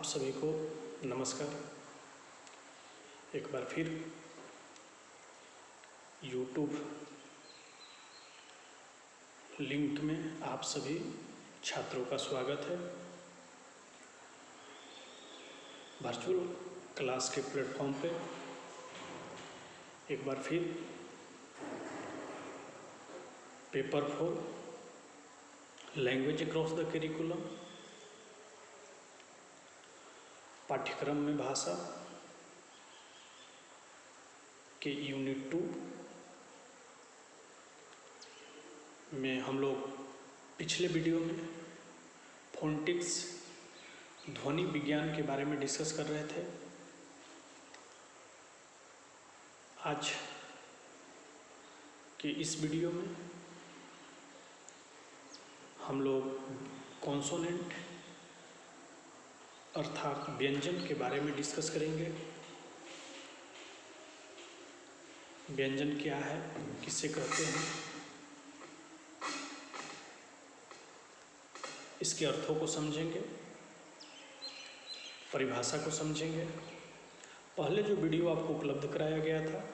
आप सभी को नमस्कार। एक बार फिर YouTube लिंक में आप सभी छात्रों का स्वागत है। वर्चुअल क्लास के प्लेटफॉर्म पे एक बार फिर paper 4 language across the curriculum पाठ्यक्रम में भाषा के यूनिट 2 में हम लोग पिछले वीडियो में फोनेटिक्स ध्वनि विज्ञान के बारे में डिस्कस कर रहे थे। आज के इस वीडियो में हम लोग कॉन्सोनेंट अर्थात व्यंजन के बारे में डिस्कस करेंगे। व्यंजन क्या है, किसे कहते हैं, इसके अर्थों को समझेंगे, परिभाषा को समझेंगे। पहले जो वीडियो आपको उपलब्ध कराया गया था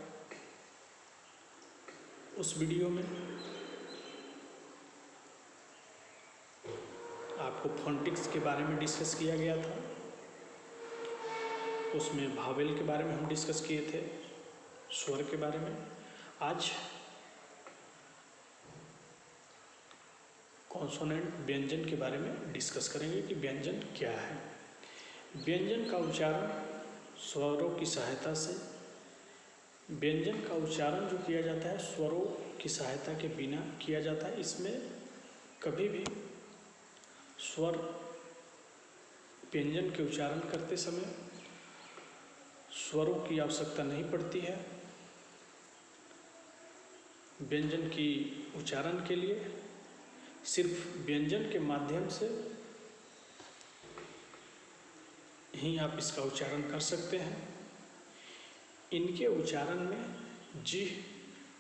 उस वीडियो में आपको फोनेटिक्स के बारे में डिस्कस किया गया था। उसमें भावेल के बारे में हम डिस्कस किए थे, स्वर के बारे में। आज कॉन्सोनेंट व्यंजन के बारे में डिस्कस करेंगे कि व्यंजन क्या है। व्यंजन का उच्चारण स्वरों की सहायता से, व्यंजन का उच्चारण जो किया जाता है स्वरों की सहायता के बिना किया जाता है। इसमें कभी भी स्वर व्यंजन के उच्चारण करते समय स्वरों की आवश्यकता नहीं पड़ती है। व्यंजन की उच्चारण के लिए सिर्फ व्यंजन के माध्यम से ही आप इसका उच्चारण कर सकते हैं। इनके उच्चारण में जीभ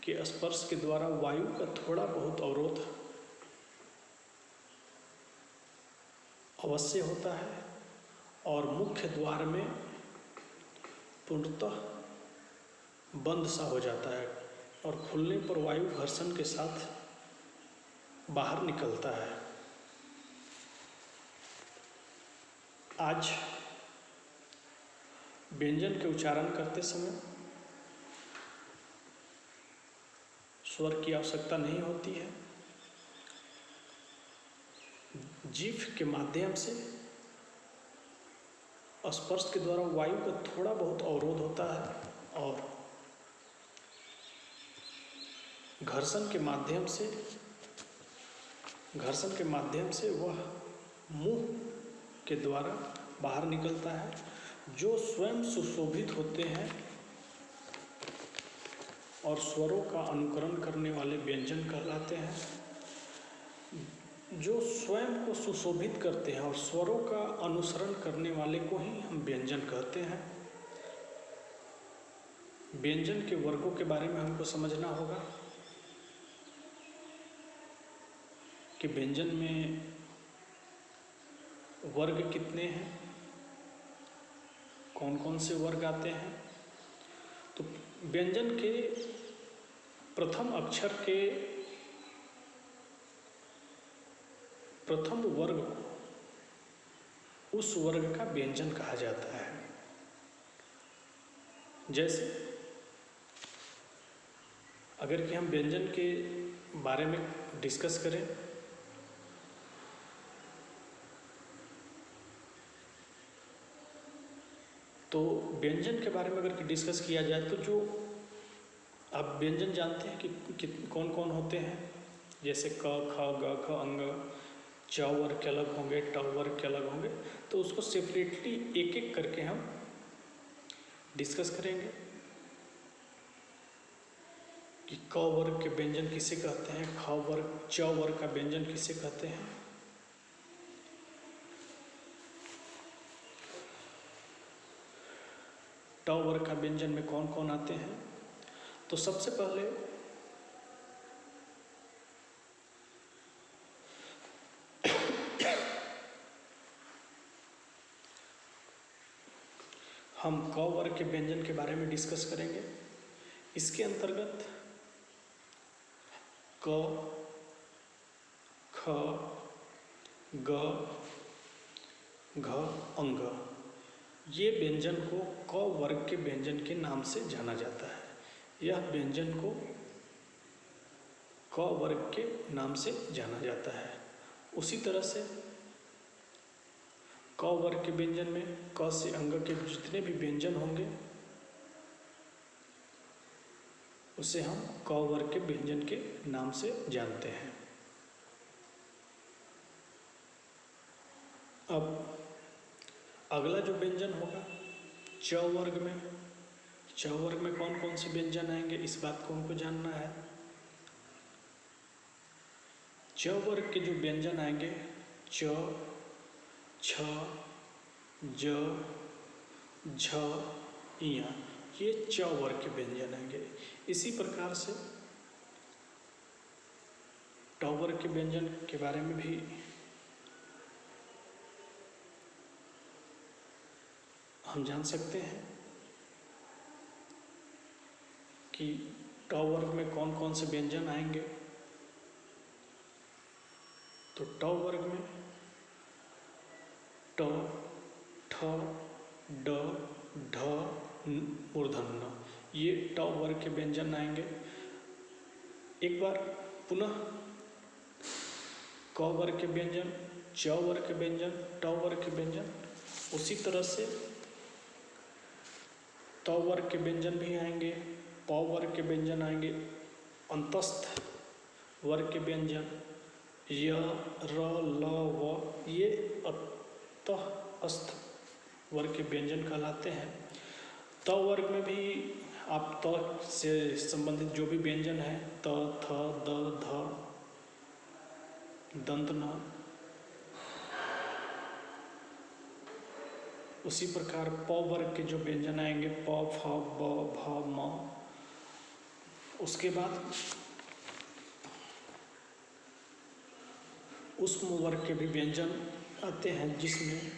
के स्पर्श के द्वारा वायु का थोड़ा बहुत अवरोध अवश्य होता है और मुख्य द्वार में पूर्णतः बंद सा हो जाता है और खुलने पर वायु घर्षण के साथ बाहर निकलता है। आज व्यंजन के उच्चारण करते समय स्वर की आवश्यकता नहीं होती है। जीभ के माध्यम से स्पर्श के द्वारा वायु का थोड़ा बहुत अवरोध होता है और घर्षण के माध्यम से वह मुंह के द्वारा बाहर निकलता है। जो स्वयं सुशोभित होते हैं और स्वरों का अनुकरण करने वाले व्यंजन कहलाते हैं। जो स्वयं को सुशोभित करते हैं और स्वरों का अनुसरण करने वाले को ही हम व्यंजन कहते हैं। व्यंजन के वर्गों के बारे में हमको समझना होगा कि व्यंजन में वर्ग कितने हैं, कौन कौन से वर्ग आते हैं। तो व्यंजन के प्रथम अक्षर के प्रथम वर्ग को उस वर्ग का व्यंजन कहा जाता है। जैसे अगर कि हम व्यंजन के बारे में डिस्कस करें तो व्यंजन के बारे में अगर डिस्कस किया जाए तो जो आप व्यंजन जानते हैं कि कौन कौन होते हैं। जैसे क, ख, ग, ख, अंग, च वर्ग के अलग होंगे, ट वर्ग के अलग होंगे। तो उसको सेपरेटली एक एक करके हम डिस्कस करेंगे कि क वर्ग के व्यंजन किसे कहते हैं, ख वर्ग, च वर्ग का व्यंजन किसे कहते हैं। ट वर्ग का व्यंजन में कौन कौन आते हैं। तो सबसे पहले हम क वर्ग के व्यंजन के बारे में डिस्कस करेंगे। इसके अंतर्गत क, ख, ग, घ, अंग, ये व्यंजन को क वर्ग के व्यंजन के नाम से जाना जाता है। यह व्यंजन को क वर्ग के नाम से जाना जाता है। उसी तरह से क वर्ग के व्यंजन में क से अंग के जितने भी व्यंजन होंगे उसे हम क वर्ग के व्यंजन के नाम से जानते हैं। अब अगला जो व्यंजन होगा च वर्ग में, च वर्ग में कौन कौन से व्यंजन आएंगे इस बात को हमको जानना है। च वर्ग के जो व्यंजन आएंगे च, छ, ज, झ, इया, ये च वर्ग के व्यंजन आएंगे। इसी प्रकार से ट वर्ग के व्यंजन के बारे में भी हम जान सकते हैं कि ट वर्ग में कौन कौन से व्यंजन आएंगे। तो ट वर्ग में ट, ठ, ड, ढ, मूर्धन्य, ये ट वर्ग के व्यंजन आएंगे। एक बार पुनः क वर्ग के व्यंजन, च वर्ग के व्यंजन, ट वर्ग के व्यंजन, उसी तरह से त वर्ग के व्यंजन भी आएंगे, प वर्ग के व्यंजन आएंगे, अंतस्थ वर्ग के व्यंजन य, र, ल, व, ये अतःस्थ वर्ग के व्यंजन कहलाते हैं। त वर्ग में भी आप त से संबंधित जो भी व्यंजन है त, थ, द, ध, दंत न, उसी प्रकार प वर्ग के जो व्यंजन आएंगे प, फ, ब, भ, म, उसके बाद उष्म वर्ग के भी व्यंजन आते हैं जिसमें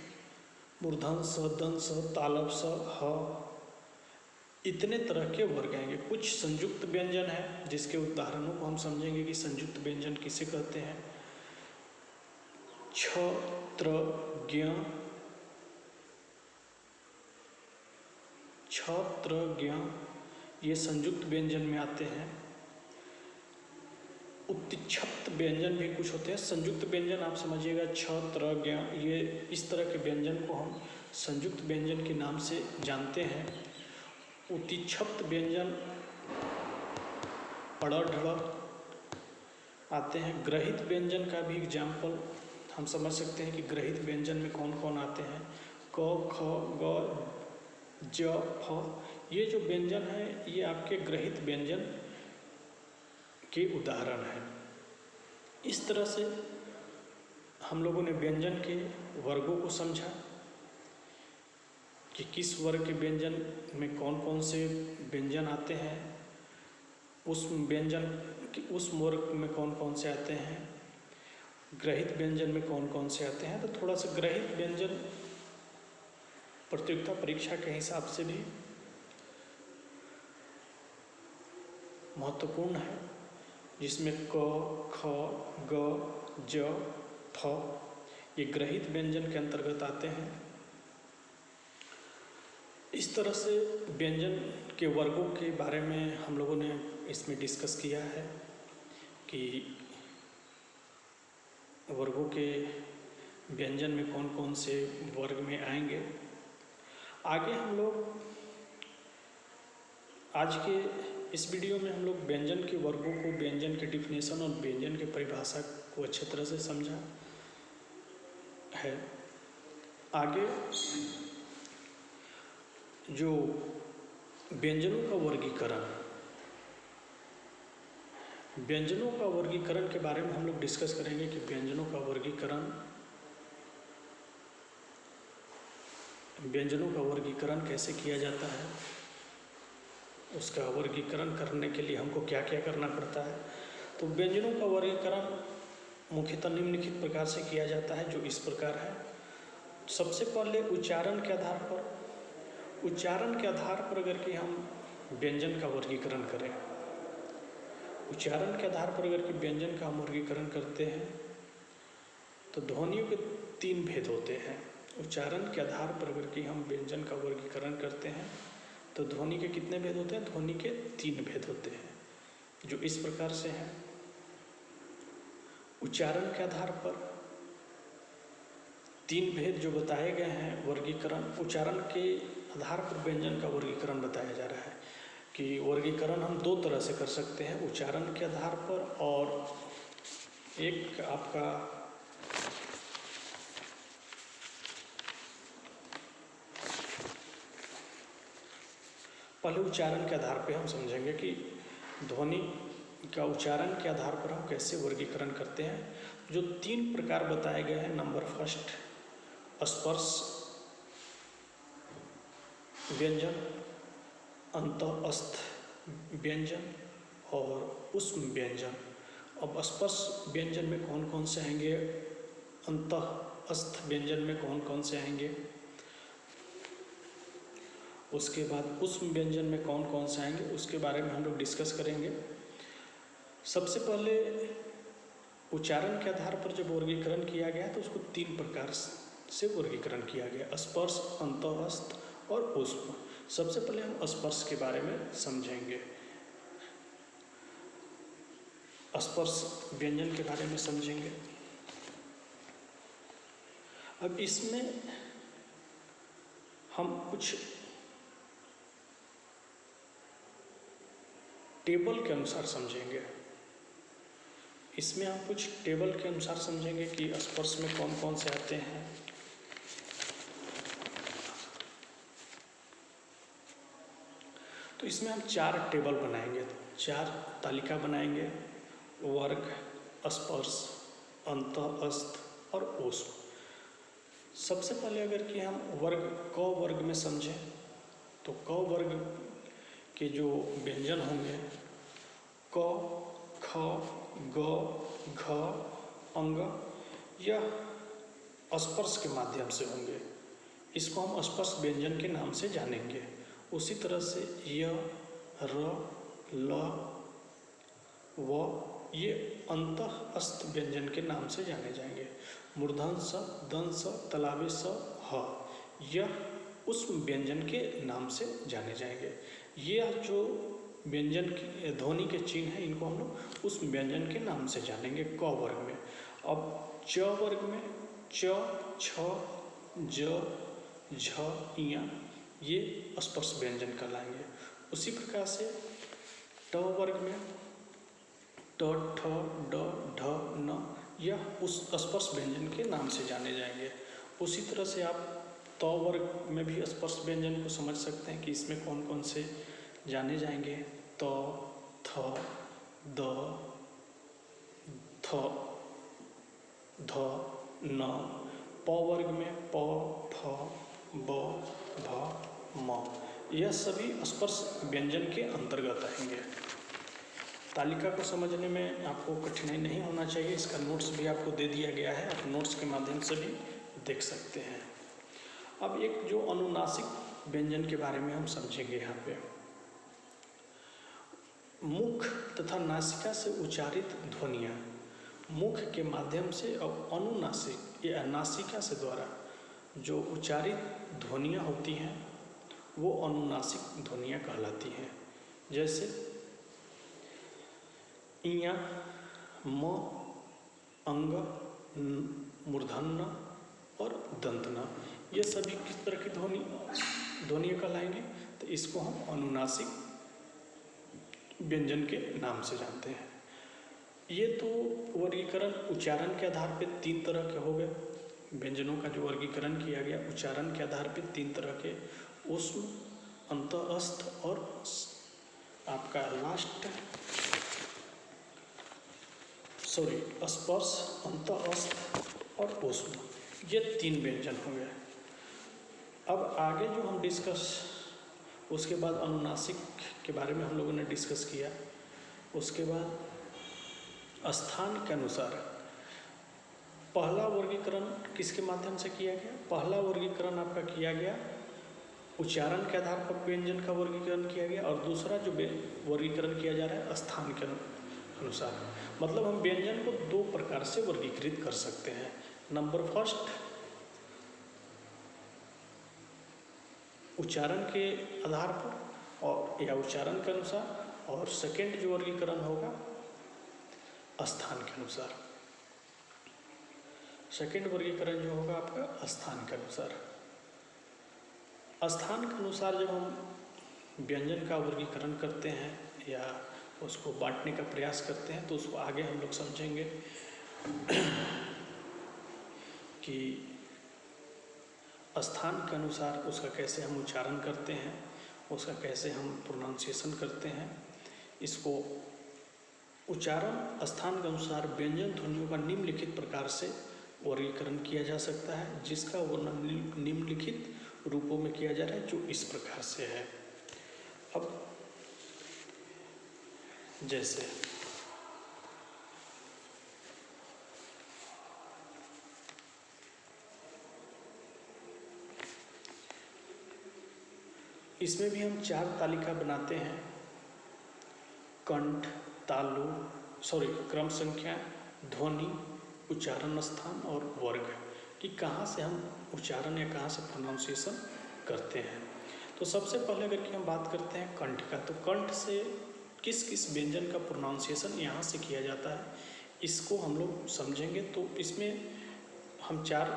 मूर्धन्य स, दंत स, तालव स, ह, इतने तरह के वर्ग आएंगे। कुछ संयुक्त व्यंजन है जिसके उदाहरणों को हम समझेंगे कि संयुक्त व्यंजन किसे कहते हैं। छ, त्र, ज्ञ, छ, त्र, ज्ञ, ये संयुक्त व्यंजन में आते हैं। उत्तिक्षत व्यंजन भी कुछ होते हैं। संयुक्त व्यंजन आप समझिएगा छ, त्र, ज्ञ, ये इस तरह के व्यंजन को हम संयुक्त व्यंजन के नाम से जानते हैं। उत्तिक्षत व्यंजन अड़, ढड़ आते हैं। ग्रहित व्यंजन का भी एग्जाम्पल हम समझ सकते हैं कि ग्रहित व्यंजन में कौन कौन आते हैं। क, ख, ग, ज, फ, ये जो व्यंजन हैं ये आपके ग्रहित व्यंजन के उदाहरण हैं। इस तरह से हम लोगों ने व्यंजन के वर्गों को समझा कि किस वर्ग के व्यंजन में कौन कौन से व्यंजन आते हैं, उस व्यंजन उस वर्ग में कौन कौन से आते हैं, ग्रहित व्यंजन में कौन कौन से आते हैं। तो थोड़ा सा ग्रहित व्यंजन प्रतियोगिता परीक्षा के हिसाब से भी महत्वपूर्ण है, जिसमें क, ख, ग, ज, फ, ये ग्रहित व्यंजन के अंतर्गत आते हैं। इस तरह से व्यंजन के वर्गों के बारे में हम लोगों ने इसमें डिस्कस किया है कि वर्गों के व्यंजन में कौन कौन से वर्ग में आएंगे। आगे हम लोग आज के इस वीडियो में हम लोग व्यंजन के वर्गों को, व्यंजन के डिफिनेशन और व्यंजन के परिभाषा को अच्छी तरह से समझा है। आगे जो व्यंजनों का वर्गीकरण, व्यंजनों का वर्गीकरण के बारे में हम लोग डिस्कस करेंगे कि व्यंजनों का वर्गीकरण कैसे किया जाता है, उसका वर्गीकरण करने के लिए हमको क्या क्या करना पड़ता है। तो व्यंजनों का वर्गीकरण मुख्यतः निम्नलिखित प्रकार से किया जाता है, जो इस प्रकार है। सबसे पहले उच्चारण के आधार पर उच्चारण के आधार पर अगर कि हम व्यंजन का वर्गीकरण करें, उच्चारण के आधार पर अगर कि व्यंजन का हम वर्गीकरण करते हैं तो ध्वनियों के 3 भेद होते हैं। उच्चारण के आधार पर अगर कि हम व्यंजन का वर्गीकरण करते हैं तो ध्वनि के कितने भेद होते हैं? ध्वनि के 3 भेद होते हैं, जो इस प्रकार से हैं। उच्चारण के आधार पर 3 भेद जो बताए गए हैं वर्गीकरण, उच्चारण के आधार पर व्यंजन का वर्गीकरण बताया जा रहा है कि वर्गीकरण हम 2 तरह से कर सकते हैं, उच्चारण के आधार पर और एक आपका पहले उच्चारण के आधार पे हम समझेंगे कि ध्वनि का उच्चारण के आधार पर हम कैसे वर्गीकरण करते हैं। जो 3 प्रकार बताए गए हैं, नंबर फर्स्ट स्पर्श व्यंजन, अंतःस्थ व्यंजन और ऊष्म व्यंजन। अब स्पर्श व्यंजन में कौन कौन से आएंगे, अंतःस्थ व्यंजन में कौन कौन से आएंगे, उसके बाद ऊष्म व्यंजन में कौन कौन से आएंगे, उसके बारे में हम लोग डिस्कस करेंगे। सबसे पहले उच्चारण के आधार पर जब वर्गीकरण किया गया तो उसको 3 प्रकार से वर्गीकरण किया गया, स्पर्श, अंतःस्थ और ऊष्म। सबसे पहले हम स्पर्श के बारे में समझेंगे, स्पर्श व्यंजन के बारे में समझेंगे। अब इसमें हम कुछ टेबल के अनुसार समझेंगे, इसमें हम कुछ टेबल के अनुसार समझेंगे कि स्पर्श में कौन कौन से आते हैं। तो इसमें हम 4 टेबल बनाएंगे, 4 तालिका बनाएंगे, वर्ग, स्पर्श, अंतःस्थ और ऊष्म। सबसे पहले अगर कि हम वर्ग क वर्ग में समझें तो क वर्ग के जो व्यंजन होंगे क, ख, ग, घ, अंग, यह स्पर्श के माध्यम से होंगे। इसको हम स्पर्श व्यंजन के नाम से जानेंगे। उसी तरह से य, र, ल, व ये अंतःस्थ व्यंजन के नाम से जाने जाएंगे। मूर्धन स, दंस, तलावे स, ह यह ऊष्म व्यंजन के नाम से जाने जाएंगे। यह जो व्यंजन की ध्वनि के चिन्ह हैं इनको हम लोग ऊष्म व्यंजन के नाम से जानेंगे क वर्ग में। अब च वर्ग में च, छ, ज, झ, इया ये स्पर्श व्यंजन कहलाएंगे। उसी प्रकार से ट वर्ग में ट, ठ, ड, ढ, न यह उस स्पर्श व्यंजन के नाम से जाने जाएंगे। उसी तरह से आप त वर्ग में भी स्पर्श व्यंजन को समझ सकते हैं कि इसमें कौन कौन से जाने जाएंगे, त, थ, द, थ, ध, न। प वर्ग में प, फ, ब, भ, म यह सभी स्पर्श व्यंजन के अंतर्गत आएंगे। तालिका को समझने में आपको कठिनाई नहीं होना चाहिए, इसका नोट्स भी आपको दे दिया गया है, आप नोट्स के माध्यम से भी देख सकते हैं। अब एक जो अनुनासिक व्यंजन के बारे में हम समझेंगे। यहाँ पे मुख तथा नासिका से उच्चारित ध्वनियाँ मुख के माध्यम से और अनुनासिक या नासिका से द्वारा जो उच्चारित ध्वनियाँ होती हैं वो अनुनासिक ध्वनियाँ कहलाती हैं। जैसे इया, म, अंग, मूर्धन्य और दंतना ये सभी किस तरह की ध्वनियाँ कहलाएंगे, तो इसको हम अनुनासिक व्यंजन के नाम से जानते हैं। ये तो वर्गीकरण उच्चारण के आधार पे 3 तरह के हो गए। व्यंजनों का जो वर्गीकरण किया गया उच्चारण के आधार पे 3 तरह के, ऊष्म, अंतःस्थ और आपका लास्ट स्पर्श, अंतःस्थ और ऊष्म, ये 3 व्यंजन हो गए। अब आगे जो हम डिस्कस, उसके बाद अनुनासिक के बारे में हम लोगों ने डिस्कस किया। उसके बाद स्थान के अनुसार पहला वर्गीकरण किसके माध्यम से किया गया, पहला वर्गीकरण आपका किया गया उच्चारण के आधार पर व्यंजन का वर्गीकरण किया गया, और दूसरा जो वर्गीकरण किया जा रहा है स्थान के अनुसार। मतलब हम व्यंजन को दो प्रकार से वर्गीकृत कर सकते हैं। नंबर फर्स्ट, उच्चारण के आधार पर और या उच्चारण के अनुसार, और सेकेंड जो वर्गीकरण होगा स्थान के अनुसार। सेकेंड वर्गीकरण जो होगा आपका स्थान के अनुसार। स्थान के अनुसार जब हम व्यंजन का वर्गीकरण करते हैं या उसको बांटने का प्रयास करते हैं, तो उसको आगे हम लोग समझेंगे कि स्थान के अनुसार उसका कैसे हम उच्चारण करते हैं, उसका कैसे हम प्रोनाउंसिएशन करते हैं। इसको उच्चारण स्थान के अनुसार व्यंजन ध्वनियों का निम्नलिखित प्रकार से वर्गीकरण किया जा सकता है, जिसका वर्णन निम्नलिखित रूपों में किया जा रहा है, जो इस प्रकार से है। अब जैसे इसमें भी हम 4 तालिका बनाते हैं: कंठ, तालु, क्रम संख्या, ध्वनि, उच्चारण स्थान और वर्ग, कि कहाँ से हम उच्चारण या कहाँ से प्रोनाउंसिएशन करते हैं। तो सबसे पहले अगर कि हम बात करते हैं कंठ का, तो कंठ से किस किस व्यंजन का प्रोनाउंसिएशन यहाँ से किया जाता है, इसको हम लोग समझेंगे। तो इसमें हम 4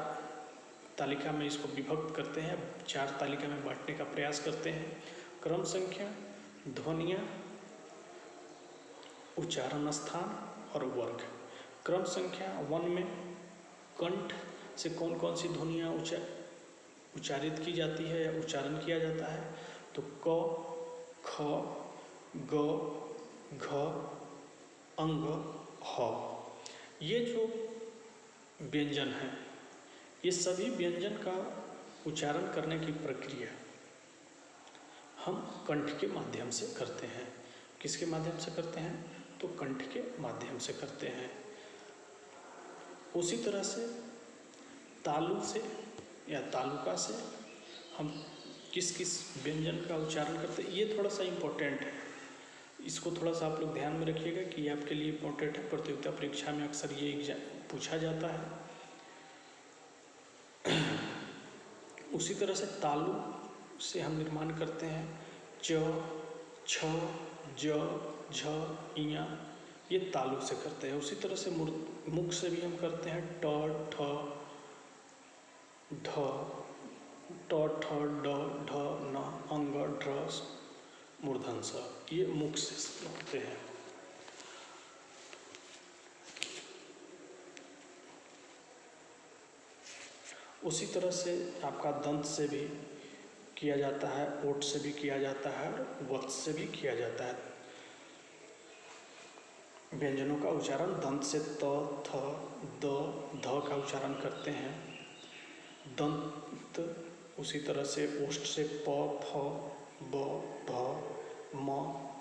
तालिका में इसको विभक्त करते हैं, 4 तालिका में बांटने का प्रयास करते हैं: क्रम संख्या, ध्वनियाँ, उच्चारण स्थान और वर्ग। क्रम संख्या 1 में कंठ से कौन कौन सी ध्वनियाँ उच्चारित की जाती है या उच्चारण किया जाता है, तो क, ख, ग, घ, अंग, ह। ये जो व्यंजन हैं, ये सभी व्यंजन का उच्चारण करने की प्रक्रिया हम कंठ के माध्यम से करते हैं। किसके माध्यम से करते हैं, तो कंठ के माध्यम से करते हैं। उसी तरह से तालु से या तालुका से हम किस किस व्यंजन का उच्चारण करते हैं, ये थोड़ा सा इम्पोर्टेंट है। इसको थोड़ा सा आप लोग ध्यान में रखिएगा कि ये आपके लिए इम्पोर्टेंट है। प्रतियोगिता परीक्षा में अक्सर ये पूछा जाता है। उसी तरह से तालु से हम निर्माण करते हैं च, छ, ज, झ, इया, ये तालु से करते हैं। उसी तरह से मुख से भी हम करते हैं ट, ठ, ढ, ट, ठ, ड, ढ, न, अंग, ढ, मूर्धन स, ये मुख से होते हैं। उसी तरह से आपका दंत से भी किया जाता है, ओठ से भी किया जाता है और वत्स से भी किया जाता है। व्यंजनों का उच्चारण दंत से त, थ, द, ध का उच्चारण करते हैं। दंत उसी तरह से ओष्ठ से प, फ, ब, भ, म,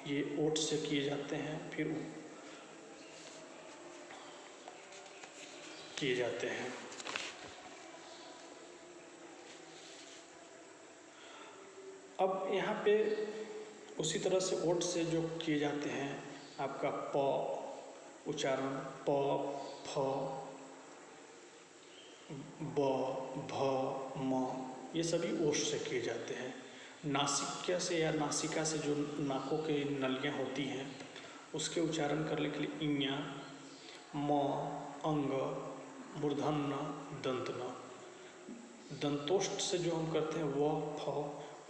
ये ओठ से किए जाते हैं, फिर किए जाते हैं। अब यहाँ पे उसी तरह से ओठ से जो किए जाते हैं, आपका प उच्चारण प, फ, ब, भ, म, ये सभी ओठ से किए जाते हैं। नासिका से या नासिका से जो नाकों के नलियाँ होती हैं, उसके उच्चारण करने के लिए इया, म, अंग, मूर्धन्य, दंतन। दंतोष्ठ से जो हम करते हैं व, फ,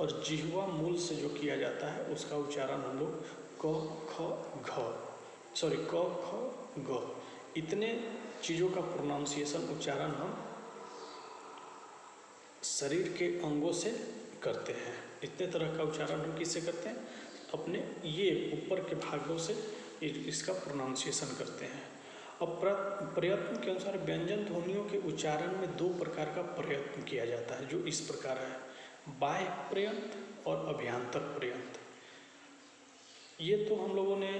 और जिह्वा मूल से जो किया जाता है उसका उच्चारण हम लोग क, ख, क, ख, ग, इतने चीज़ों का प्रोनाउंसिएशन उच्चारण हम शरीर के अंगों से करते हैं। इतने तरह का उच्चारण हम किससे करते हैं, अपने ये ऊपर के भागों से इसका प्रोनाउंसिएशन करते हैं। अब प्रयत्न के अनुसार व्यंजन ध्वनियों के उच्चारण में 2 प्रकार का प्रयत्न किया जाता है, जो इस प्रकार है: बाह्य प्रयत्न और अभ्यंतर प्रयत्न। ये तो हम लोगों ने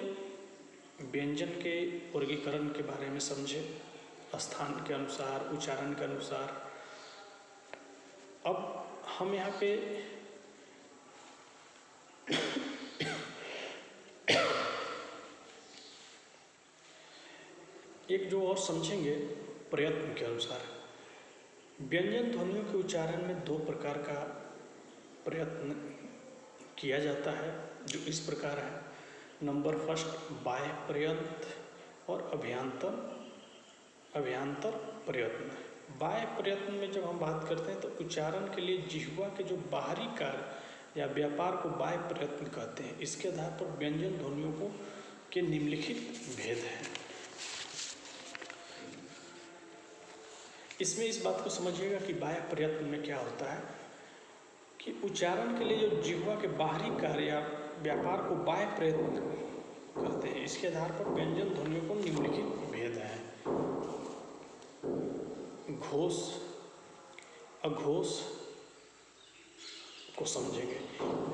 व्यंजन के वर्गीकरण के बारे में समझे, स्थान के अनुसार, उच्चारण के अनुसार। अब हम यहाँ पे एक जो और समझेंगे प्रयत्न के अनुसार, व्यंजन ध्वनियों के उच्चारण में दो प्रकार का प्रयत्न किया जाता है, जो इस प्रकार है। नंबर फर्स्ट, बाह्य प्रयत्न और अभ्यंतर प्रयत्न। बाह्य प्रयत्न में जब हम बात करते हैं तो उच्चारण के लिए जिह्वा के जो बाहरी कार्य या व्यापार को बाह्य प्रयत्न कहते हैं। इसके आधार पर व्यंजन ध्वनियों के निम्नलिखित भेद हैं। इसमें इस बात को समझिएगा कि बाह्य प्रयत्न में क्या होता है कि उच्चारण के लिए जो जिह्वा के बाहरी कार्य या व्यापार को बाह्य प्रयत्न करते हैं। इसके आधार पर व्यंजन ध्वनियों को निम्नलिखित भेद है। घोष, अघोष को समझेंगे।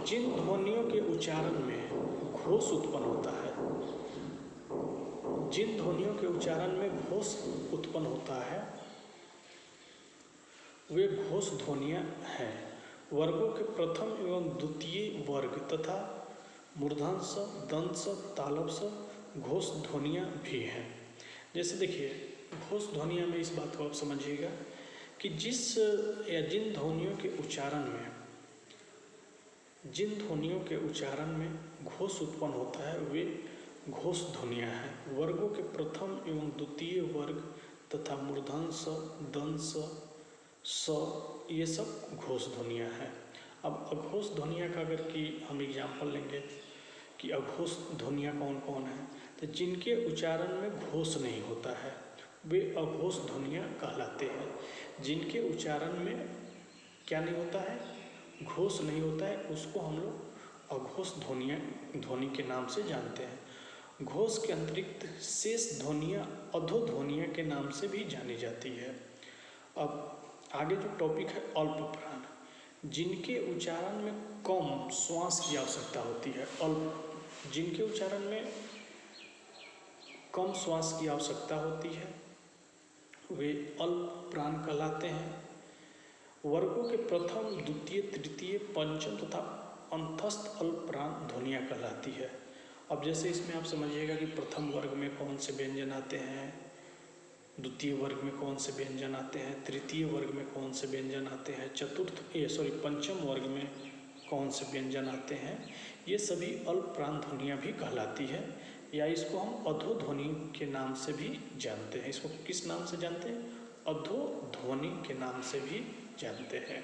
जिन ध्वनियों के उच्चारण में घोष उत्पन्न होता है, जिन ध्वनियों के उच्चारण में घोष उत्पन्न होता है वे घोष ध्वनियाँ हैं। वर्गों के प्रथम एवं द्वितीय वर्ग तथा मूर्धन्य, दंश, तालव्य घोष ध्वनियाँ भी हैं। जैसे देखिए, घोष ध्वनियाँ में इस बात को आप समझिएगा कि जिस या जिन ध्वनियों के उच्चारण में घोष उत्पन्न होता है वे घोष ध्वनियाँ हैं। वर्गों के प्रथम एवं द्वितीय वर्ग तथा मूर्धन्य, दंश, स, ये सब घोष ध्वनियाँ हैं। अब अघोष ध्वनियाँ का अगर कि हम एग्जाम्पल लेंगे कि अघोष ध्वनियाँ कौन कौन हैं, तो जिनके उच्चारण में घोष नहीं होता है वे अघोष ध्वनियाँ कहलाते हैं। जिनके उच्चारण में क्या नहीं होता है, घोष नहीं होता है, उसको हम लोग अघोष ध्वनि के नाम से जानते हैं। घोष के अतिरिक्त शेष ध्वनियाँ अधोध्वनियाँ के नाम से भी जानी जाती है। अब आगे जो टॉपिक है अल्प प्राण, जिनके उच्चारण में कम श्वास की आवश्यकता होती है। जिनके उच्चारण में कम श्वास की आवश्यकता होती है वे अल्प प्राण कहलाते हैं। वर्गों के प्रथम, द्वितीय, तृतीय, पंचम तथा अंतस्थ अल्प प्राण ध्वनियाँ कहलाती है। अब जैसे इसमें आप समझिएगा कि प्रथम वर्ग में कौन से व्यंजन आते हैं, द्वितीय वर्ग में कौन से व्यंजन आते हैं, तृतीय वर्ग में कौन से व्यंजन आते हैं, पंचम वर्ग में कौन से व्यंजन आते हैं। ये सभी अल्प प्राण ध्वनियाँ भी कहलाती है, या इसको हम अधोध्वनि के नाम से भी जानते हैं। इसको किस नाम से जानते हैं? अधोध्वनि के नाम से भी जानते हैं।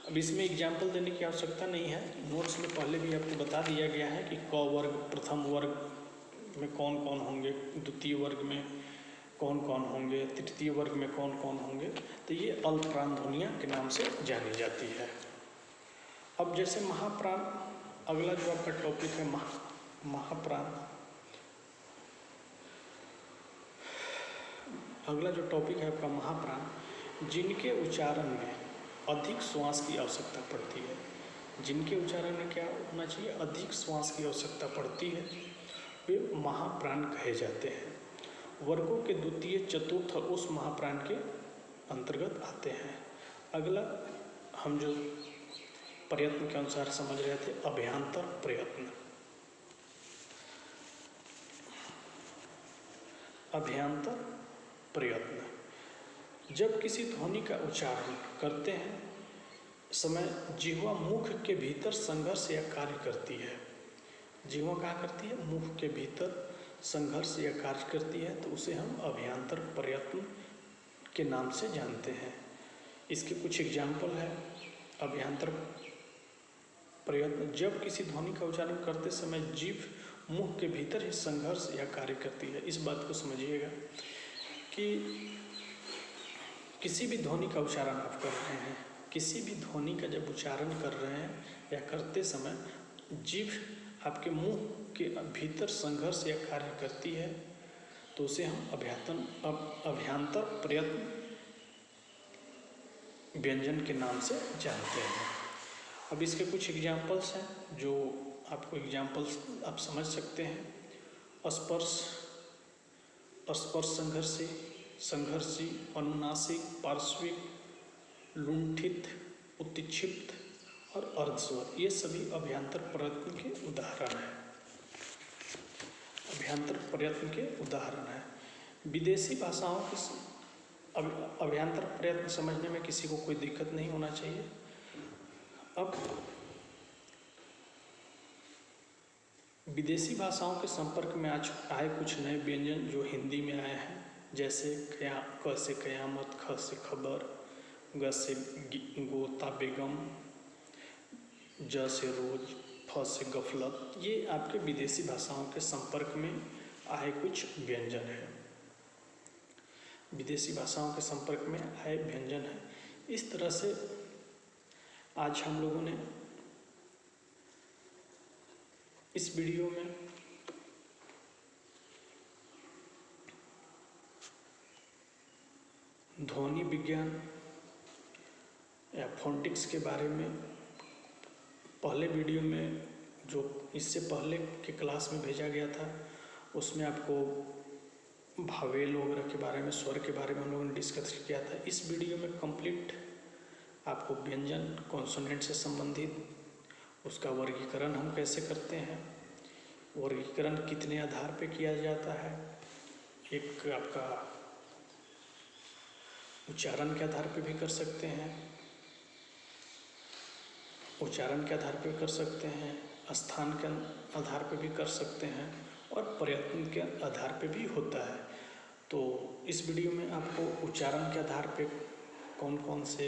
अब इसमें एग्जाम्पल देने की आवश्यकता नहीं है, नोट्स में पहले भी आपको बता दिया गया है कि क वर्ग प्रथम वर्ग में कौन कौन होंगे, द्वितीय वर्ग में कौन कौन होंगे, तृतीय वर्ग में कौन कौन होंगे। तो ये अल्प प्राण ध्वनियाँ के नाम से जानी जाती है। अब जैसे महाप्राण, अगला जो आपका टॉपिक है महाप्राण, अगला जो टॉपिक है आपका महाप्राण, जिनके उच्चारण में अधिक श्वास की आवश्यकता पड़ती है। जिनके उच्चारण में क्या होना चाहिए, अधिक श्वास की आवश्यकता पड़ती है, वे महाप्राण कहे जाते हैं। वर्गों के द्वितीय, चतुर्थ उस महाप्राण के अंतर्गत आते हैं। अगला हम जो प्रयत्न के अनुसार समझ रहे थे, अभ्यंतर प्रयत्न। अभ्यंतर प्रयत्न, जब किसी ध्वनि का उच्चारण करते हैं समय जिह्वा मुख के भीतर संघर्ष या कार्य करती है। जिह्वा क्या करती है? मुख के भीतर संघर्ष या कार्य करती है, तो उसे हम अभ्यंतर प्रयत्न के नाम से जानते हैं। इसके कुछ एग्जाम्पल है। अभ्यंतर प्रयत्न, जब किसी ध्वनि का उच्चारण करते समय जीभ मुख के भीतर ही संघर्ष या कार्य करती है। इस बात को समझिएगा कि किसी भी ध्वनि का उच्चारण आप कर रहे हैं, किसी भी ध्वनि का जब उच्चारण कर रहे हैं या करते समय जीभ आपके मुंह के भीतर संघर्ष या कार्य करती है, तो उसे हम अभ्यंतर प्रयत्न व्यंजन के नाम से जानते हैं। अब इसके कुछ एग्जाम्पल्स हैं जो आपको एग्जाम्पल्स आप समझ सकते हैं। स्पर्श, स्पर्श संघर्षी, संघर्षी, अनुनासिक, पार्श्विक, लुंठित, उत्क्षिप्त और अर्धस्वर, ये सभी अभ्यंतर प्रयत्न के उदाहरण हैं। अभ्यंतर प्रयत्न के उदाहरण हैं। विदेशी भाषाओं के अभ्यंतर प्रयत्न समझने में किसी को कोई दिक्कत नहीं होना चाहिए। अब विदेशी भाषाओं के संपर्क में आज आए कुछ नए व्यंजन जो हिंदी में आए हैं, जैसे क से कयामत, ख से खबर, ग से गोता बेगम, ज से रोज, फ से गफलत। ये आपके विदेशी भाषाओं के संपर्क में आए कुछ व्यंजन हैं, विदेशी भाषाओं के संपर्क में आए व्यंजन हैं। इस तरह से आज हम लोगों ने इस वीडियो में ध्वनि विज्ञान या फोनेटिक्स के बारे में पहले वीडियो में जो इससे पहले के क्लास में भेजा गया था उसमें आपको भावेल वगैरह के बारे में, स्वर के बारे में हम लोगों ने डिस्कस किया था। इस वीडियो में कंप्लीट आपको व्यंजन कॉन्सोनेंट से संबंधित, उसका वर्गीकरण हम कैसे करते हैं, वर्गीकरण कितने आधार पे किया जाता है, एक आपका उच्चारण के आधार पे भी कर सकते हैं, उच्चारण के आधार पे कर सकते हैं, स्थान के आधार पे भी कर सकते हैं और प्रयत्न के आधार पे भी होता है। तो इस वीडियो में आपको उच्चारण के आधार पे कौन कौन से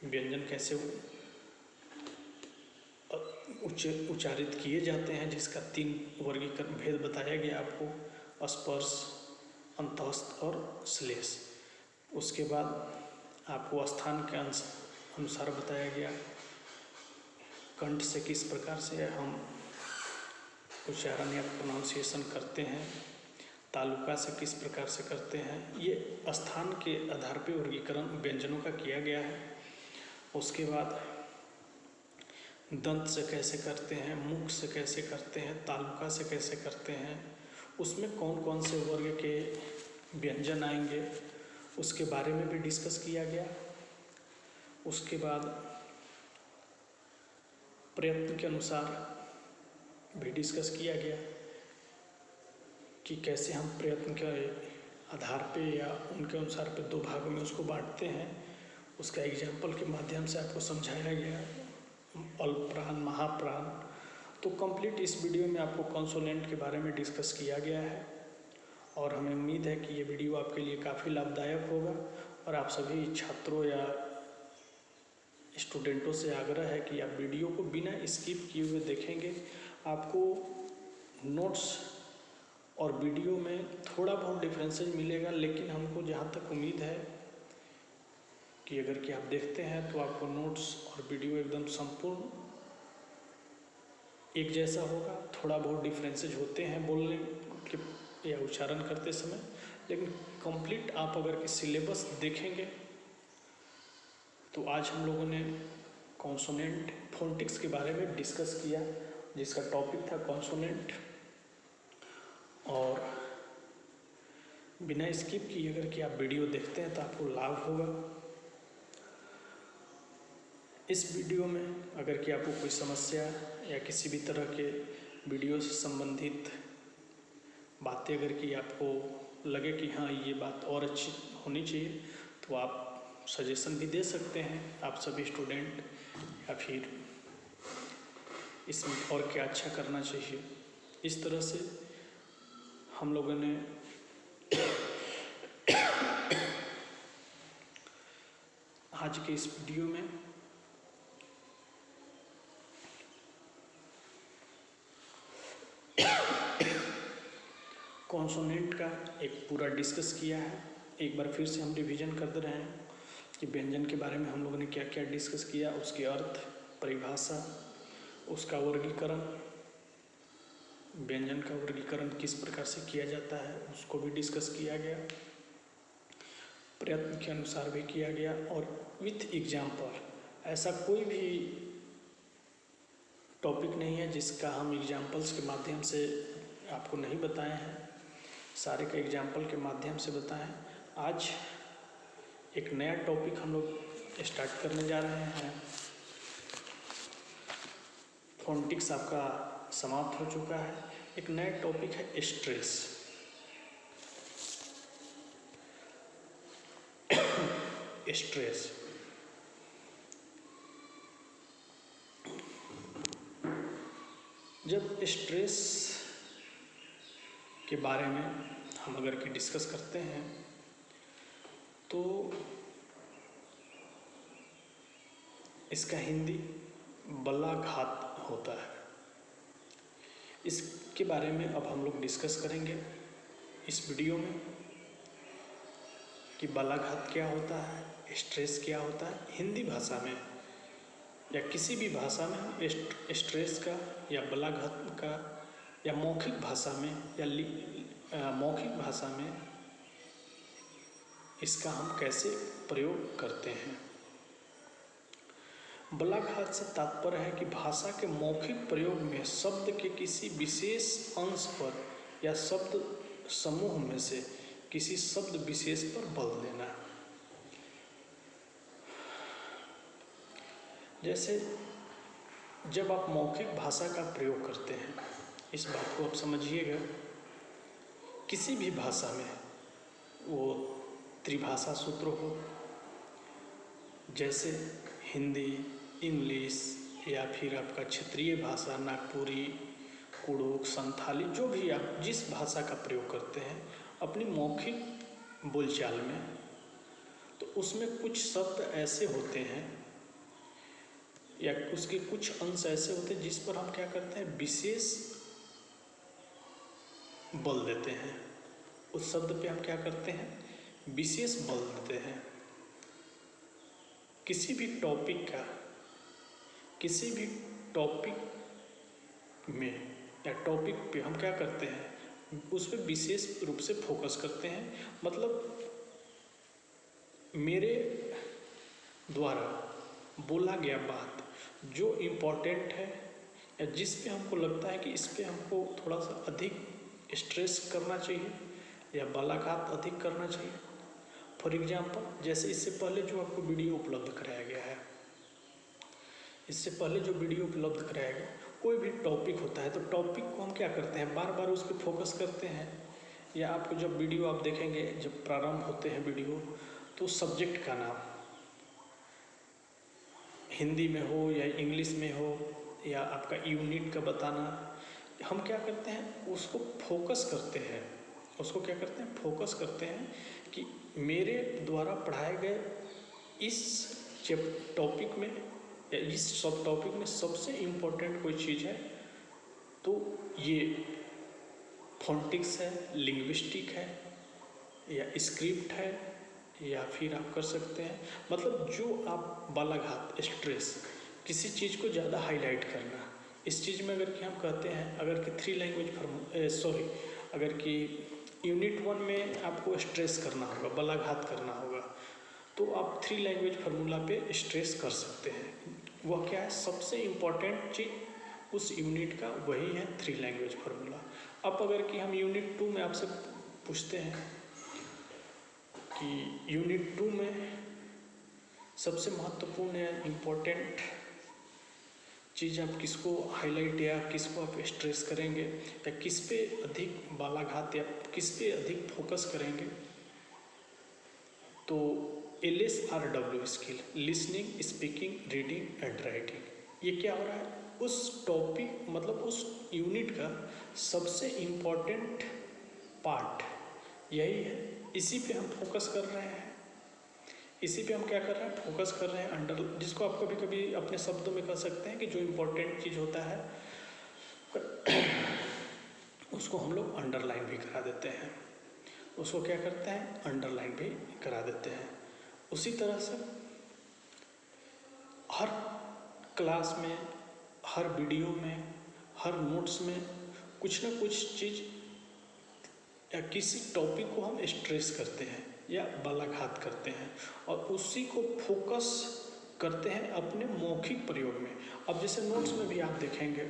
व्यंजन कैसे उच्चारित किए जाते हैं, जिसका 3 वर्गीकरण भेद बताया गया आपको, स्पर्श, अंतस्थ और श्लेष। उसके बाद आपको स्थान के अनुसार बताया गया, कंठ से किस प्रकार से हम उच्चारण या प्रोनाउंसिएशन करते हैं, तालुका से किस प्रकार से करते हैं। ये स्थान के आधार पर वर्गीकरण व्यंजनों का किया गया है। उसके बाद दंत से कैसे करते हैं, मुख से कैसे करते हैं, तालुका से कैसे करते हैं, उसमें कौन कौन से वर्ग के व्यंजन आएंगे, उसके बारे में भी डिस्कस किया गया। उसके बाद प्रयत्न के अनुसार भी डिस्कस किया गया कि कैसे हम प्रयत्न के आधार पे या उनके अनुसार पे 2 भागों में उसको बांटते हैं। उसका एग्जाम्पल के माध्यम से आपको समझाया गया, अल्प प्राण, महाप्राण। तो कंप्लीट इस वीडियो में आपको कॉन्सोनेंट के बारे में डिस्कस किया गया है और हमें उम्मीद है कि ये वीडियो आपके लिए काफ़ी लाभदायक होगा। और आप सभी छात्रों या स्टूडेंटों से आग्रह है कि आप वीडियो को बिना स्किप किए हुए देखेंगे। आपको नोट्स और वीडियो में थोड़ा बहुत डिफरेंसेस मिलेगा, लेकिन हमको जहाँ तक उम्मीद है कि अगर कि आप देखते हैं तो आपको नोट्स और वीडियो एकदम संपूर्ण एक जैसा होगा। थोड़ा बहुत डिफरेंसेज होते हैं बोलने के या उच्चारण करते समय, लेकिन कंप्लीट आप अगर कि सिलेबस देखेंगे तो आज हम लोगों ने कॉन्सोनेंट फोनेटिक्स के बारे में डिस्कस किया, जिसका टॉपिक था कॉन्सोनेंट। और बिना स्किप किए अगर कि आप वीडियो देखते हैं तो आपको लाभ होगा। इस वीडियो में अगर कि आपको कोई समस्या या किसी भी तरह के वीडियो से संबंधित बातें अगर कि आपको लगे कि हाँ ये बात और अच्छी होनी चाहिए, तो आप सजेशन भी दे सकते हैं, आप सभी स्टूडेंट, या फिर इसमें और क्या अच्छा करना चाहिए। इस तरह से हम लोगों ने आज के इस वीडियो में कॉन्सोनेंट का एक पूरा डिस्कस किया है। एक बार फिर से हम रिवीजन कर दे रहे हैं कि व्यंजन के बारे में हम लोगों ने क्या क्या डिस्कस किया, उसके अर्थ, परिभाषा, उसका वर्गीकरण, व्यंजन का वर्गीकरण किस प्रकार से किया जाता है उसको भी डिस्कस किया गया, प्रयत्न के अनुसार भी किया गया और विथ एग्जाम्पल। ऐसा कोई भी टॉपिक नहीं है जिसका हम एग्जाम्पल्स के माध्यम से आपको नहीं बताए हैं, सारे का एग्जाम्पल के माध्यम से बताएं। आज एक नया टॉपिक हम लोग स्टार्ट करने जा रहे हैं। फोनेटिक्स आपका समाप्त हो चुका है। एक नया टॉपिक है स्ट्रेस। स्ट्रेस जब स्ट्रेस के बारे में हम अगर कि डिस्कस करते हैं तो इसका हिंदी बलाघात होता है। इसके बारे में अब हम लोग डिस्कस करेंगे इस वीडियो में कि बलाघात क्या होता है, स्ट्रेस क्या होता है। हिंदी भाषा में या किसी भी भाषा में हम स्ट्रेस का या बलाघात का या मौखिक भाषा में या मौखिक भाषा में इसका हम कैसे प्रयोग करते हैं। बलाघात से तात्पर्य है कि भाषा के मौखिक प्रयोग में शब्द के किसी विशेष अंश पर या शब्द समूह में से किसी शब्द विशेष पर बल देना। जैसे जब आप मौखिक भाषा का प्रयोग करते हैं, इस बात को आप समझिएगा, किसी भी भाषा में वो त्रिभाषा सूत्र हो, जैसे हिंदी, इंग्लिश या फिर आपका क्षेत्रीय भाषा नागपुरी, कुड़ुक, संथाली, जो भी आप जिस भाषा का प्रयोग करते हैं अपनी मौखिक बोलचाल में, तो उसमें कुछ शब्द ऐसे होते हैं या उसके कुछ अंश ऐसे होते हैं जिस पर हम क्या करते हैं, विशेष बल देते हैं। उस शब्द पे हम क्या करते हैं, विशेष बल देते हैं। किसी भी टॉपिक में या टॉपिक पे हम क्या करते हैं, उस पर विशेष रूप से फोकस करते हैं। मतलब मेरे द्वारा बोला गया बात जो इम्पोर्टेंट है या जिस पे हमको लगता है कि इस पे हमको थोड़ा सा अधिक स्ट्रेस करना चाहिए या बलाघात अधिक करना चाहिए। फॉर एग्जांपल, जैसे इससे पहले जो आपको वीडियो उपलब्ध कराया गया है, इससे पहले जो वीडियो उपलब्ध कराया गया, कोई भी टॉपिक होता है तो टॉपिक को हम क्या करते हैं, बार बार उस पर फोकस करते हैं। या आपको जब वीडियो आप देखेंगे, जब प्रारंभ होते हैं वीडियो, तो सब्जेक्ट का नाम हिंदी में हो या इंग्लिश में हो या आपका यूनिट का बताना, हम क्या करते हैं, उसको फोकस करते हैं। उसको क्या करते हैं, फोकस करते हैं कि मेरे द्वारा पढ़ाए गए इस टॉपिक में या इस सब टॉपिक में सबसे इम्पोर्टेंट कोई चीज़ है तो ये फोनेटिक्स है, लिंग्विस्टिक है या स्क्रिप्ट है, या फिर आप कर सकते हैं मतलब जो आप बलाघात, स्ट्रेस, किसी चीज़ को ज़्यादा हाईलाइट करना। इस चीज़ में अगर कि हम कहते हैं, अगर कि अगर कि यूनिट 1 में आपको स्ट्रेस करना होगा, बलाघात करना होगा, तो आप 3 लैंग्वेज फार्मूला पे स्ट्रेस कर सकते हैं। वह क्या है, सबसे इम्पॉर्टेंट चीज़ उस यूनिट का वही है 3 लैंग्वेज फार्मूला। अब अगर कि हम यूनिट 2 में आपसे पूछते हैं कि यूनिट 2 में सबसे महत्वपूर्ण या इम्पोर्टेंट चीज़ आप किसको हाईलाइट या किसको आप स्ट्रेस करेंगे या किस पे अधिक बालाघात या किस पे अधिक फोकस करेंगे, तो LSRW skill, listening, speaking, reading and writing, ये क्या हो रहा है, उस टॉपिक मतलब उस यूनिट का सबसे इम्पोर्टेंट पार्ट यही है। इसी पे हम फोकस कर रहे हैं, इसी पे हम क्या कर रहे हैं, फोकस कर रहे हैं। जिसको आप कभी कभी अपने शब्दों में कह सकते हैं कि जो इम्पोर्टेंट चीज़ होता है उसको हम लोग अंडरलाइन भी करा देते हैं। उसको क्या करते हैं, अंडरलाइन भी करा देते हैं। उसी तरह से हर क्लास में, हर वीडियो में, हर नोट्स में कुछ ना कुछ चीज़ या किसी टॉपिक को हम स्ट्रेस करते हैं या बलाघात करते हैं और उसी को फोकस करते हैं अपने मौखिक प्रयोग में। अब जैसे नोट्स में भी आप देखेंगे,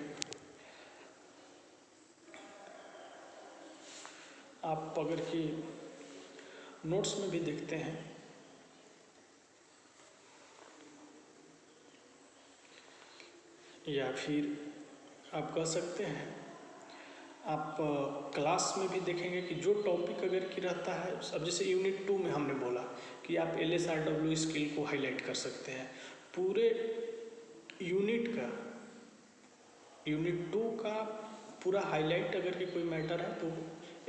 आप अगर कि नोट्स में भी देखते हैं या फिर आप कह सकते हैं आप क्लास में भी देखेंगे कि जो टॉपिक अगर की रहता है, अब जैसे यूनिट 2 में हमने बोला कि आप LSRW स्किल को हाईलाइट कर सकते हैं। पूरे यूनिट 2 का पूरा हाईलाइट अगर के कोई मैटर है तो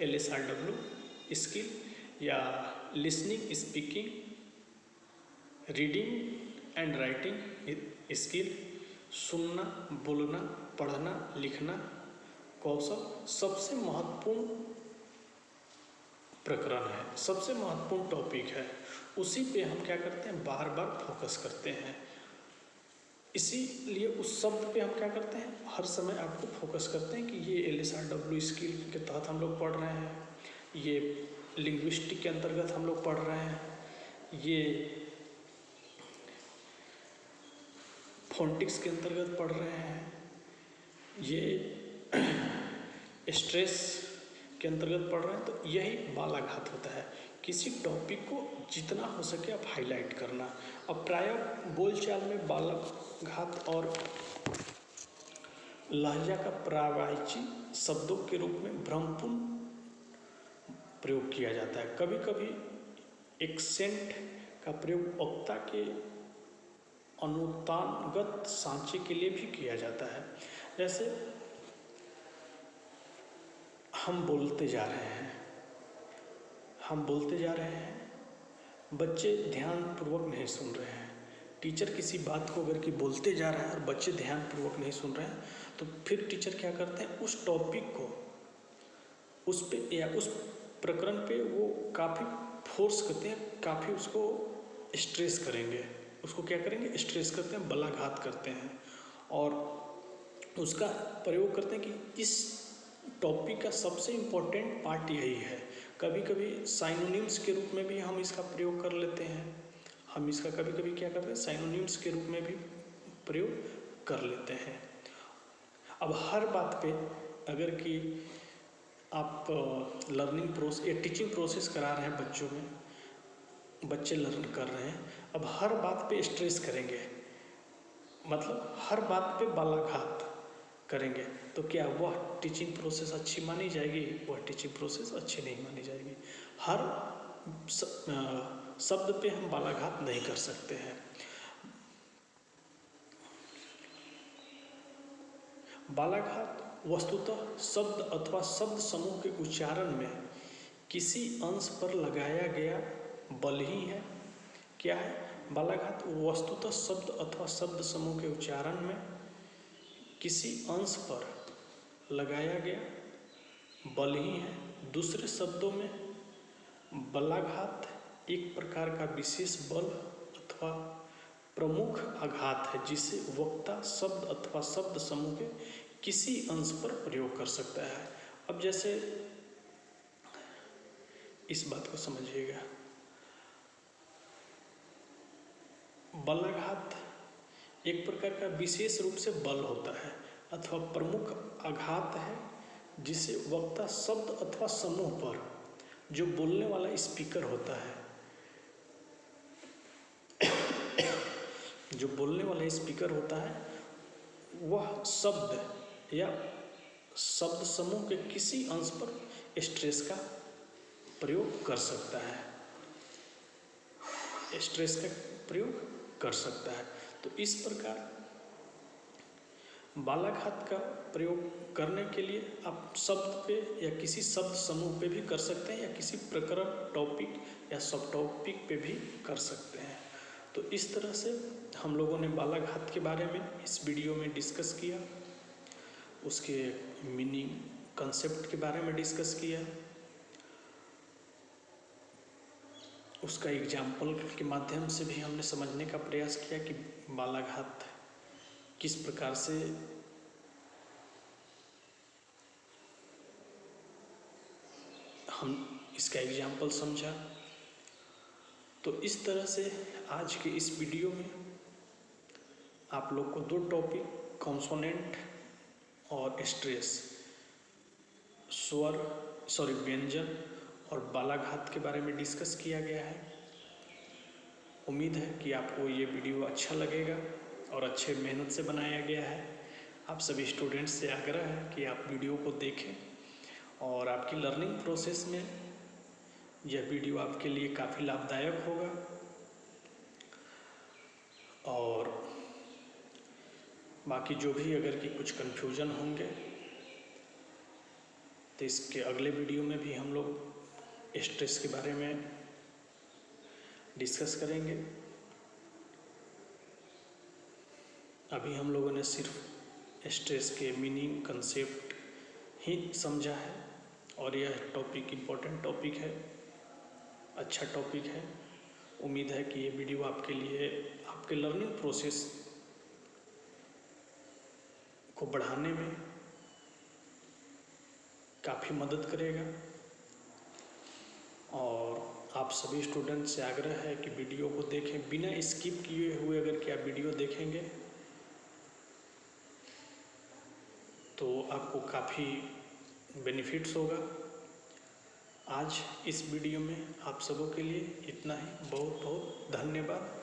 LSRW स्किल या listening, speaking, reading and writing skill, सुनना, बोलना, पढ़ना, लिखना कौशल सबसे महत्वपूर्ण प्रकरण है, सबसे महत्वपूर्ण टॉपिक है। उसी पे हम क्या करते हैं, बार बार फोकस करते हैं। इसीलिए उस शब्द पे हम क्या करते हैं, हर समय आपको फोकस करते हैं कि ये LSRW स्किल के तहत हम लोग पढ़ रहे हैं, ये लिंग्विस्टिक के अंतर्गत हम लोग पढ़ रहे हैं, ये फोनेटिक्स के अंतर्गत पढ़ रहे हैं, ये स्ट्रेस के अंतर्गत पढ़ रहे हैं। तो यही बालाघात होता है, किसी टॉपिक को जितना हो सके आप हाईलाइट करना। अब प्रायः बोलचाल में बालाघात और लहजा का पर्यायवाची शब्दों के रूप में भ्रमपूर्ण प्रयोग किया जाता है। कभी कभी एक्सेंट का प्रयोग वक्ता के अनुतानगत सांचे के लिए भी किया जाता है। जैसे हम बोलते जा रहे हैं, बच्चे ध्यानपूर्वक नहीं सुन रहे हैं। टीचर किसी बात को अगर कि बोलते जा रहा है और बच्चे ध्यानपूर्वक नहीं सुन रहे हैं, तो फिर टीचर क्या करते हैं, उस टॉपिक को उस पे या उस प्रकरण पे वो काफ़ी फोर्स करते हैं, काफ़ी उसको स्ट्रेस करेंगे, उसको क्या करेंगे, स्ट्रेस करते हैं, बलाघात करते हैं और उसका प्रयोग करते हैं कि इस टॉपिक का सबसे इम्पोर्टेंट पार्ट यही है। कभी कभी साइनोनिम्स के रूप में भी हम इसका प्रयोग कर लेते हैं। हम इसका कभी कभी क्या करते हैं, साइनोनिम्स के रूप में भी प्रयोग कर लेते हैं। अब हर बात पे अगर कि आप लर्निंग प्रोसेस या टीचिंग प्रोसेस करा रहे हैं बच्चों में, बच्चे लर्न कर रहे हैं, अब हर बात पे स्ट्रेस करेंगे, मतलब हर बात पे बालाघात करेंगे, तो क्या वह टीचिंग प्रोसेस अच्छी मानी जाएगी? वह टीचिंग प्रोसेस अच्छी नहीं मानी जाएगी। हर शब्द पे हम बालाघात नहीं कर सकते हैं। बालाघात वस्तुतः शब्द अथवा शब्द समूह के उच्चारण में किसी अंश पर लगाया गया बल ही है। क्या है बालाघात? वस्तुतः शब्द अथवा शब्द समूह के उच्चारण में किसी अंश पर लगाया गया बल ही है। दूसरे शब्दों में बलाघात एक प्रकार का विशेष बल अथवा प्रमुख आघात है जिसे वक्ता शब्द अथवा शब्द समूह के किसी अंश पर प्रयोग कर सकता है। अब जैसे इस बात को समझिएगा, बलाघात एक प्रकार का विशेष रूप से बल होता है अथवा प्रमुख आघात है जिसे वक्ता शब्द अथवा समूह पर जो बोलने वाला स्पीकर होता है, जो बोलने वाला स्पीकर होता है, वह शब्द या शब्द समूह के किसी अंश पर स्ट्रेस का प्रयोग कर सकता है, स्ट्रेस का प्रयोग कर सकता है। तो इस प्रकार बालाघात का प्रयोग करने के लिए आप शब्द पे या किसी शब्द समूह पे भी कर सकते हैं या किसी प्रकरण, टॉपिक या सब टॉपिक पे भी कर सकते हैं। तो इस तरह से हम लोगों ने बालाघात के बारे में इस वीडियो में डिस्कस किया, उसके मीनिंग, कंसेप्ट के बारे में डिस्कस किया, उसका एग्जाम्पल के माध्यम से भी हमने समझने का प्रयास किया कि बालाघात किस प्रकार से हम इसका एग्जाम्पल समझा। तो इस तरह से आज के इस वीडियो में आप लोग को दो टॉपिक, कॉन्सोनेंट और स्ट्रेस, स्वर व्यंजन और बालाघात के बारे में डिस्कस किया गया है। उम्मीद है कि आपको ये वीडियो अच्छा लगेगा और अच्छे मेहनत से बनाया गया है। आप सभी स्टूडेंट्स से आग्रह है कि आप वीडियो को देखें और आपकी लर्निंग प्रोसेस में यह वीडियो आपके लिए काफ़ी लाभदायक होगा। और बाकी जो भी अगर कि कुछ कन्फ्यूज़न होंगे तो इसके अगले वीडियो में भी हम लोग स्ट्रेस के बारे में डिस्कस करेंगे। अभी हम लोगों ने सिर्फ स्ट्रेस के मीनिंग, कंसेप्ट ही समझा है और यह टॉपिक इम्पोर्टेंट टॉपिक है, अच्छा टॉपिक है। उम्मीद है कि ये वीडियो आपके लिए आपके लर्निंग प्रोसेस को बढ़ाने में काफ़ी मदद करेगा। और आप सभी स्टूडेंट से आग्रह है कि वीडियो को देखें बिना स्किप किए हुए। अगर कि आप वीडियो देखेंगे तो आपको काफ़ी बेनिफिट्स होगा। आज इस वीडियो में आप सबों के लिए इतना ही। बहुत बहुत धन्यवाद।